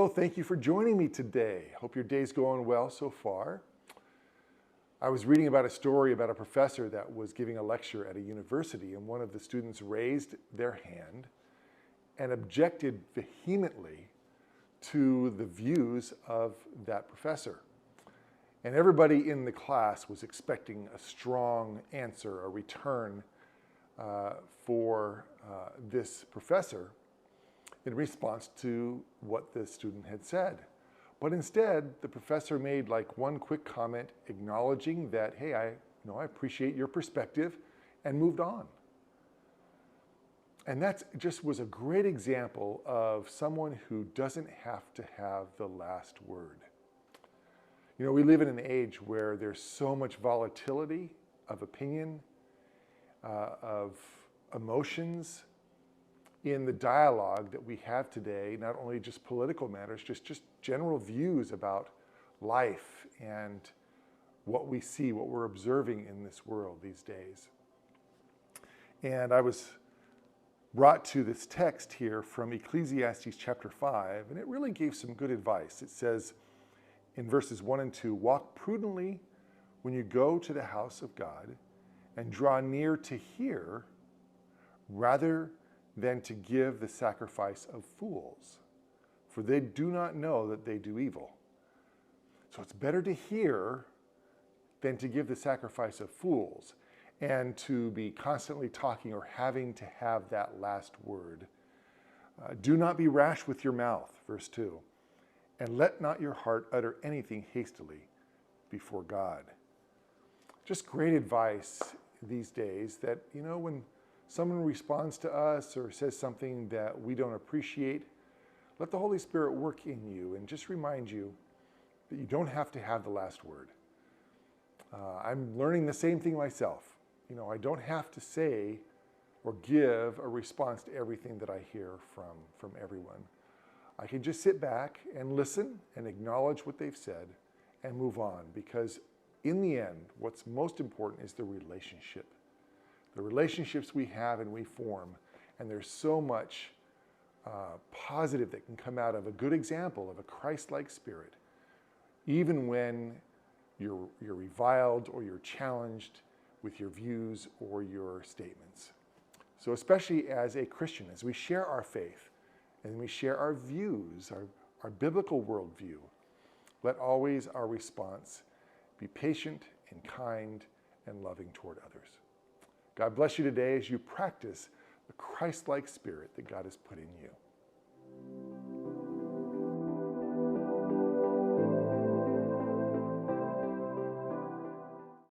hello, thank you for joining me today. Hope your day's going well so far. I was reading about a story about a professor that was giving a lecture at a university, and one of the students raised their hand and objected vehemently to the views of that professor. And everybody in the class was expecting a strong answer, a return for this professor in response to what the student had said. But instead, the professor made like one quick comment acknowledging that, hey, I appreciate your perspective, and moved on. And that just was a great example of someone who doesn't have to have the last word. You know, we live in an age where there's so much volatility of opinion, of emotions, in the dialogue that we have today, not only just political matters, just general views about life and what we see, what we're observing in this world these days. And I was brought to this text here from Ecclesiastes chapter 5, and it really gave some good advice. It says in verses 1 and 2, "Walk prudently when you go to the house of God, and draw near to hear, rather than to give the sacrifice of fools, for they do not know that they do evil." So it's better to hear than to give the sacrifice of fools, and to be constantly talking or having to have that last word. Do not be rash with your mouth, verse 2, and let not your heart utter anything hastily before God. Just great advice these days that, you know, when someone responds to us or says something that we don't appreciate, let the Holy Spirit work in you and just remind you that you don't have to have the last word. I'm learning the same thing myself. You know, I don't have to say or give a response to everything that I hear from everyone. I can just sit back and listen and acknowledge what they've said and move on, because in the end, what's most important is the relationship. The relationships we have and we form, and there's so much positive that can come out of a good example of a Christ-like spirit, even when you're reviled or you're challenged with your views or your statements. So especially as a Christian, as we share our faith and we share our views, our biblical worldview, let always our response be patient and kind and loving toward others. God bless you today as you practice the Christ-like spirit that God has put in you.